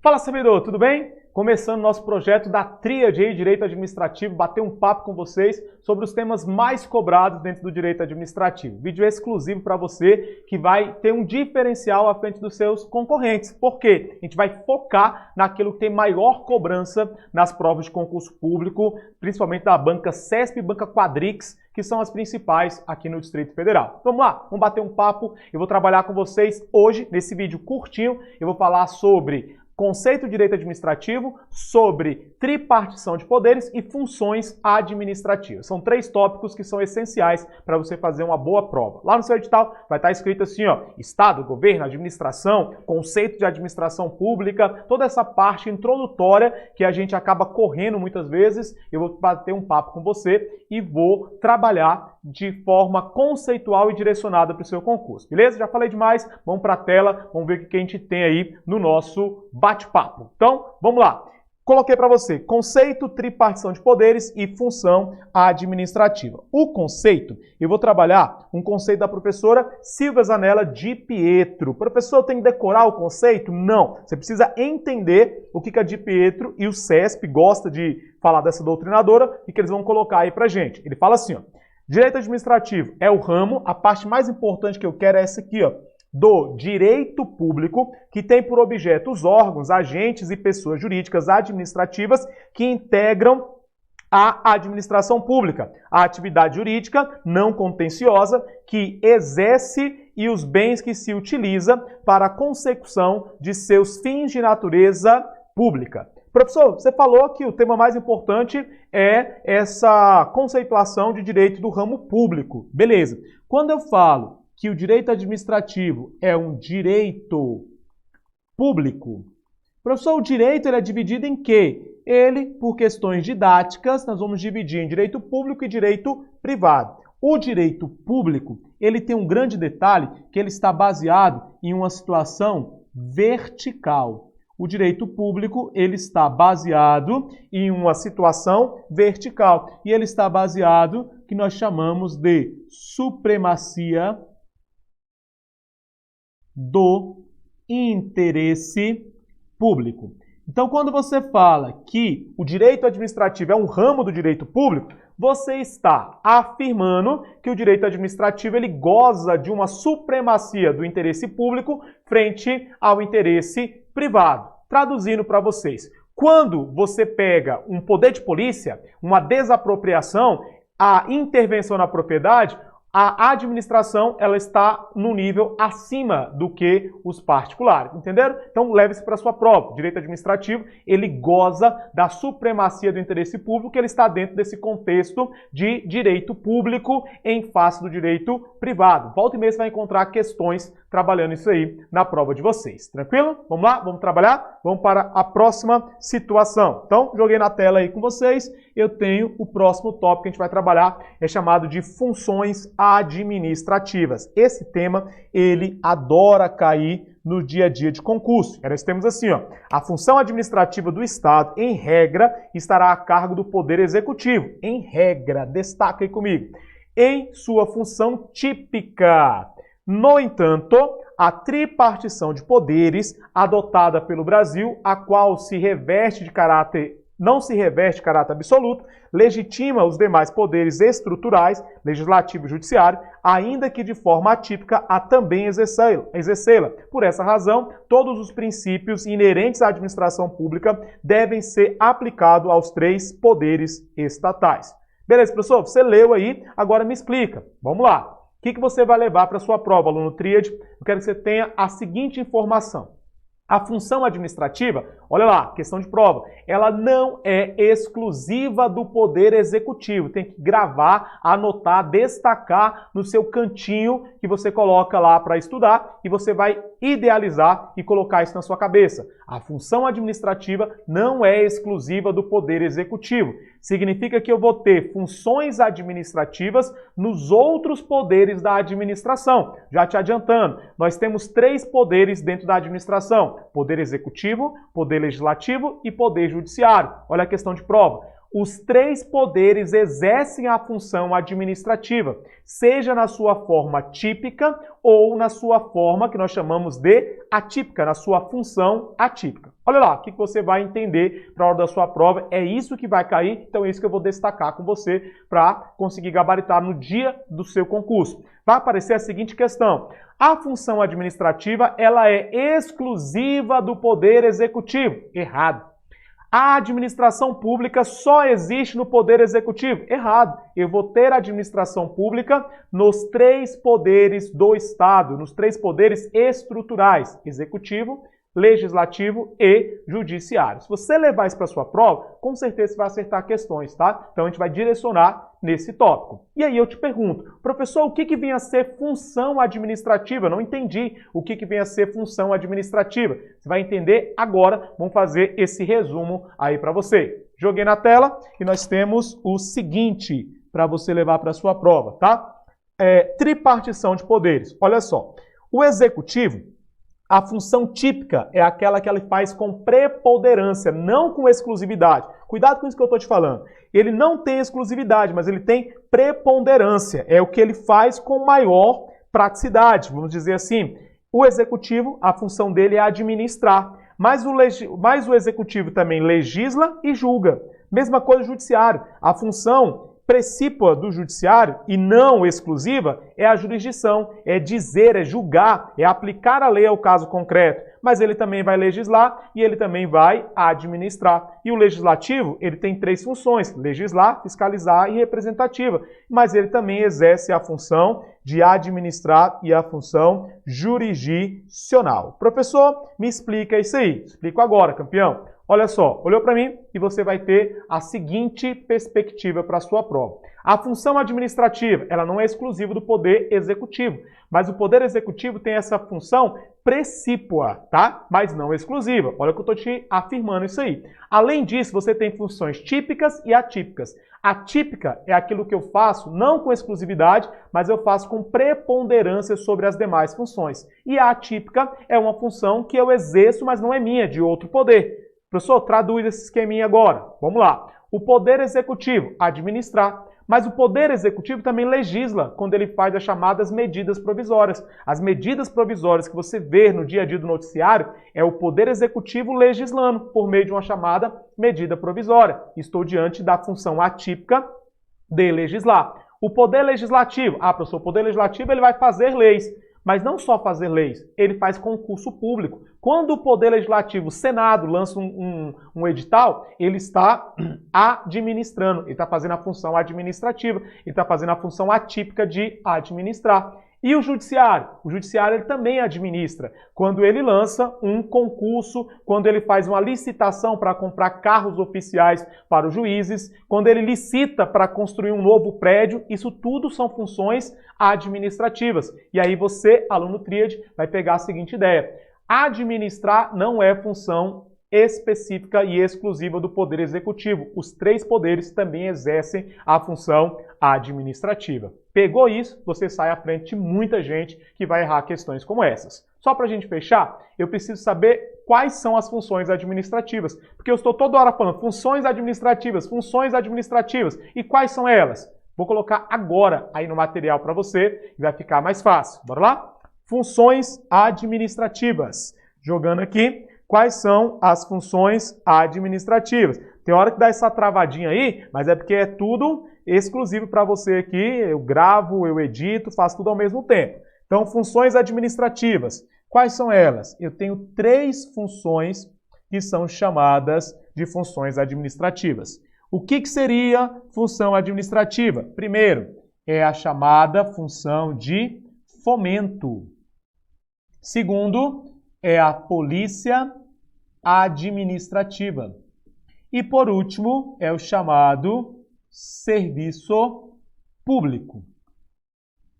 Fala, servidor, tudo bem? Começando nosso projeto da Tríade aí, Direito Administrativo, bater um papo com vocês sobre os temas mais cobrados dentro do Direito Administrativo. Vídeo exclusivo para você que vai ter um diferencial à frente dos seus concorrentes. Por quê? A gente vai focar naquilo que tem maior cobrança nas provas de concurso público, principalmente da banca CESP e banca Quadrix, que são as principais aqui no Distrito Federal. Vamos lá, vamos bater um papo. Eu vou trabalhar com vocês hoje, nesse vídeo curtinho, eu vou falar sobre conceito de direito administrativo, sobre tripartição de poderes e funções administrativas. São três tópicos que são essenciais para você fazer uma boa prova. Lá no seu edital vai estar escrito assim, ó, Estado, governo, administração, conceito de administração pública, toda essa parte introdutória que a gente acaba correndo muitas vezes. Eu vou bater um papo com você e vou trabalhar de forma conceitual e direcionada para o seu concurso, beleza? Já falei demais, vamos para a tela, vamos ver o que a gente tem aí no nosso bate-papo. Então, vamos lá. Coloquei para você conceito, tripartição de poderes e função administrativa. O conceito, eu vou trabalhar um conceito da professora Silvia Zanella de Pietro. Professor, eu tenho que decorar o conceito? Não. Você precisa entender o que a Di Pietro e o CESP gosta de falar dessa doutrinadora e que eles vão colocar aí para gente. Ele fala assim, ó, direito administrativo é o ramo, a parte mais importante que eu quero é essa aqui, ó, do direito público, que tem por objeto os órgãos, agentes e pessoas jurídicas administrativas que integram a administração pública, a atividade jurídica não contenciosa que exerce e os bens que se utiliza para a consecução de seus fins de natureza pública. Professor, você falou que o tema mais importante é essa conceituação de direito do ramo público. Beleza. Quando eu falo que o direito administrativo é um direito público, professor, o direito ele é dividido em quê? Ele, por questões didáticas, nós vamos dividir em direito público e direito privado. O direito público, ele tem um grande detalhe que ele está baseado em uma situação vertical. O direito público, ele está baseado em uma situação vertical. E ele está baseado no que nós chamamos de supremacia do interesse público. Então, quando você fala que o direito administrativo é um ramo do direito público, você está afirmando que o direito administrativo ele goza de uma supremacia do interesse público frente ao interesse privado. Traduzindo para vocês, quando você pega um poder de polícia, uma desapropriação, a intervenção na propriedade, a administração ela está no nível acima do que os particulares, entenderam? Então leve isso para a sua prova. O direito administrativo ele goza da supremacia do interesse público, ele está dentro desse contexto de direito público em face do direito privado. Volta e meia você vai encontrar questões trabalhando isso aí na prova de vocês. Tranquilo? Vamos lá? Vamos trabalhar? Vamos para a próxima situação. Então, joguei na tela aí com vocês. Eu tenho o próximo tópico que a gente vai trabalhar, é chamado de funções administrativas. Esse tema, ele adora cair no dia a dia de concurso. Nós temos assim, ó, a função administrativa do Estado, em regra, estará a cargo do Poder Executivo. Em regra, destaca aí comigo. Em sua função típica. No entanto, a tripartição de poderes adotada pelo Brasil, a qual não se reveste de caráter absoluto, legitima os demais poderes estruturais, legislativo e judiciário, ainda que de forma atípica, a também exercê-la. Por essa razão, todos os princípios inerentes à administração pública devem ser aplicados aos três poderes estatais. Beleza, professor? Você leu aí, agora me explica. Vamos lá. O que você vai levar para a sua prova, aluno Tríade? Eu quero que você tenha a seguinte informação. A função administrativa, olha lá, questão de prova, ela não é exclusiva do Poder Executivo. Tem que gravar, anotar, destacar no seu cantinho que você coloca lá para estudar e você vai idealizar e colocar isso na sua cabeça. A função administrativa não é exclusiva do Poder Executivo. Significa que eu vou ter funções administrativas nos outros poderes da administração. Já te adiantando, nós temos três poderes dentro da administração. Poder Executivo, Poder Legislativo e Poder Judiciário. Olha a questão de prova. os três poderes exercem a função administrativa, seja na sua forma típica ou na sua forma que nós chamamos de atípica, na sua função atípica. Olha lá, o que você vai entender para a hora da sua prova, é isso que vai cair, então é isso que eu vou destacar com você para conseguir gabaritar no dia do seu concurso. Vai aparecer a seguinte questão: a função administrativa, ela é exclusiva do Poder Executivo. Errado. A administração pública só existe no Poder Executivo. Errado. Eu vou ter administração pública nos três poderes do Estado, nos três poderes estruturais: Executivo, Legislativo e Judiciário. Se você levar isso para a sua prova, com certeza você vai acertar questões, tá? Então a gente vai direcionar nesse tópico. E aí eu te pergunto, professor, o que vem a ser função administrativa? Não entendi o que vem a ser função administrativa. Você vai entender agora, vamos fazer esse resumo aí para você. Joguei na tela e nós temos o seguinte para você levar para a sua prova, tá? Tripartição de poderes. Olha só, o Executivo, a função típica é aquela que ele faz com preponderância, não com exclusividade. Cuidado com isso que eu estou te falando. Ele não tem exclusividade, mas ele tem preponderância. É o que ele faz com maior praticidade, vamos dizer assim. O Executivo, a função dele é administrar, mas o Executivo também legisla e julga. Mesma coisa o Judiciário. A função precípua do Judiciário, e não exclusiva, é a jurisdição, é dizer, é julgar, é aplicar a lei ao caso concreto. Mas ele também vai legislar e ele também vai administrar. E o Legislativo, ele tem três funções: legislar, fiscalizar e representativa. Mas ele também exerce a função de administrar e a função jurisdicional. Professor, me explica isso aí. Explico agora, campeão. Olha só, olhou para mim e você vai ter a seguinte perspectiva para a sua prova. A função administrativa, ela não é exclusiva do Poder Executivo, mas o Poder Executivo tem essa função precípua, tá? Mas não exclusiva. Olha que eu estou te afirmando isso aí. Além disso, você tem funções típicas e atípicas. Atípica é aquilo que eu faço não com exclusividade, mas eu faço com preponderância sobre as demais funções. E a atípica é uma função que eu exerço, mas não é minha, de outro poder. Professor, traduz esse esqueminha agora. Vamos lá. O Poder Executivo, administrar. Mas o Poder Executivo também legisla quando ele faz as chamadas medidas provisórias. As medidas provisórias que você vê no dia a dia do noticiário é o Poder Executivo legislando por meio de uma chamada medida provisória. Estou diante da função atípica de legislar. O Poder Legislativo. Professor, o Poder Legislativo ele vai fazer leis. Mas não só fazer leis, ele faz concurso público. Quando o Poder Legislativo, o Senado, lança um edital, ele está administrando, ele está fazendo a função administrativa, ele está fazendo a função atípica de administrar. E o Judiciário? O Judiciário ele também administra. Quando ele lança um concurso, quando ele faz uma licitação para comprar carros oficiais para os juízes, quando ele licita para construir um novo prédio, isso tudo são funções administrativas. E aí você, aluno tríade, vai pegar a seguinte ideia: administrar não é função específica e exclusiva do Poder Executivo. Os três poderes também exercem a função administrativa. Pegou isso, você sai à frente de muita gente que vai errar questões como essas. Só para a gente fechar, eu preciso saber quais são as funções administrativas, porque eu estou toda hora falando funções administrativas, e quais são elas? Vou colocar agora aí no material para você e vai ficar mais fácil. Bora lá? Funções administrativas. Jogando aqui, quais são as funções administrativas? Tem hora que dá essa travadinha aí, mas é porque é tudo exclusivo para você aqui. Eu gravo, eu edito, faço tudo ao mesmo tempo. Então, funções administrativas. Quais são elas? Eu tenho três funções que são chamadas de funções administrativas. O que seria função administrativa? Primeiro, é a chamada função de fomento. Segundo, é a polícia administrativa. E por último, é o chamado serviço público.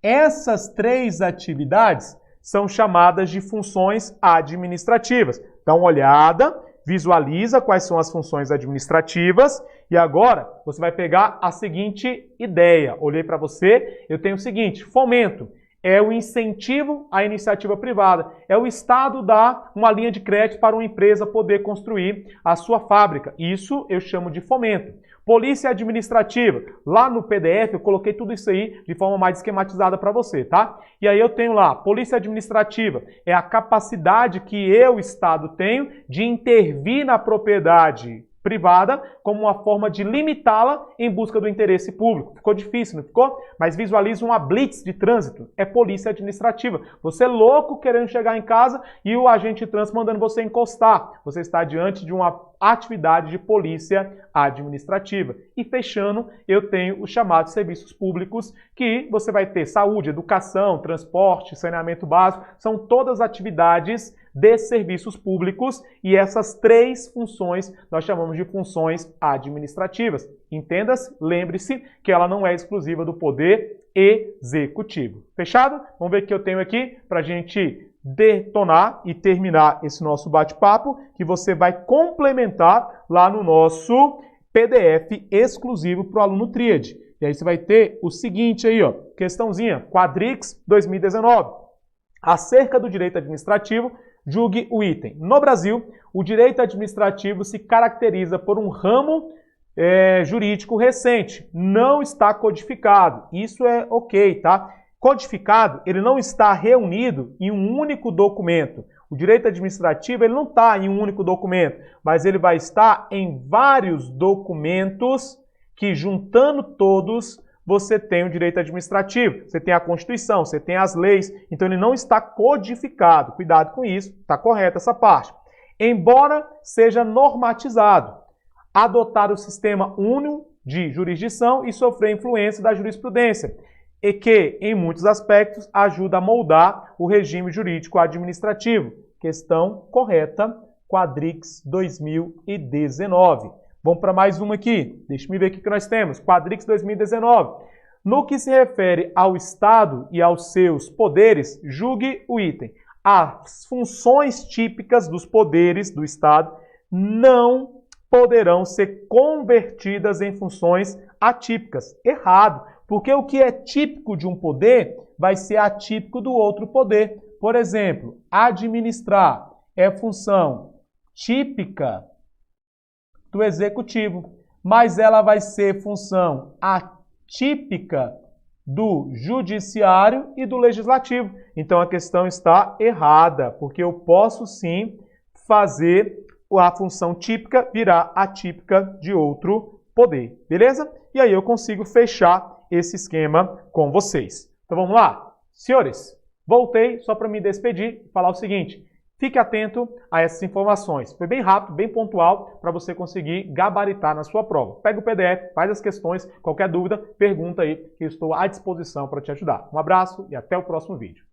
Essas três atividades são chamadas de funções administrativas. Dá uma olhada, visualiza quais são as funções administrativas e agora você vai pegar a seguinte ideia. Olhei para você, eu tenho o seguinte: fomento é o incentivo à iniciativa privada. É o Estado dar uma linha de crédito para uma empresa poder construir a sua fábrica. Isso eu chamo de fomento. Polícia Administrativa. Lá no PDF eu coloquei tudo isso aí de forma mais esquematizada para você, tá? E aí eu tenho lá, Polícia Administrativa é a capacidade que eu, Estado, tenho de intervir na propriedade privada como uma forma de limitá-la em busca do interesse público. Ficou difícil, não ficou? Mas visualiza uma blitz de trânsito. É polícia administrativa. Você louco querendo chegar em casa e o agente de trânsito mandando você encostar. Você está diante de uma atividade de polícia administrativa. E fechando, eu tenho os chamados serviços públicos, que você vai ter saúde, educação, transporte, saneamento básico. São todas atividades de serviços públicos e essas três funções nós chamamos de funções administrativas. Entenda-se, lembre-se que ela não é exclusiva do poder executivo. Fechado? Vamos ver o que eu tenho aqui para a gente detonar e terminar esse nosso bate-papo, que você vai complementar lá no nosso PDF exclusivo para o aluno Tríade. E aí você vai ter o seguinte aí, ó, questãozinha, Quadrix 2019. Acerca do direito administrativo, julgue o item. No Brasil, o direito administrativo se caracteriza por um ramo jurídico recente. Não está codificado. Isso é ok, tá? Codificado, ele não está reunido em um único documento. O direito administrativo ele não está em um único documento, mas ele vai estar em vários documentos que, juntando todos, você tem o direito administrativo. Você tem a Constituição, você tem as leis, então ele não está codificado. Cuidado com isso, está correta essa parte. Embora seja normatizado, adotar o sistema único de jurisdição e sofrer influência da jurisprudência, e que, em muitos aspectos, ajuda a moldar o regime jurídico administrativo. Questão correta, Quadrix 2019. Vamos para mais uma aqui. Deixa eu ver o que nós temos. Quadrix 2019. No que se refere ao Estado e aos seus poderes, julgue o item. As funções típicas dos poderes do Estado não poderão ser convertidas em funções atípicas. Errado. Porque o que é típico de um poder vai ser atípico do outro poder. Por exemplo, administrar é função típica do executivo, mas ela vai ser função atípica do judiciário e do legislativo. Então a questão está errada, porque eu posso sim fazer a função típica virar atípica de outro poder, beleza? E aí eu consigo fechar esse esquema com vocês. Então vamos lá? Senhores, voltei só para me despedir e falar o seguinte. Fique atento a essas informações. Foi bem rápido, bem pontual, para você conseguir gabaritar na sua prova. Pega o PDF, faz as questões, qualquer dúvida, pergunta aí, que eu estou à disposição para te ajudar. Um abraço e até o próximo vídeo.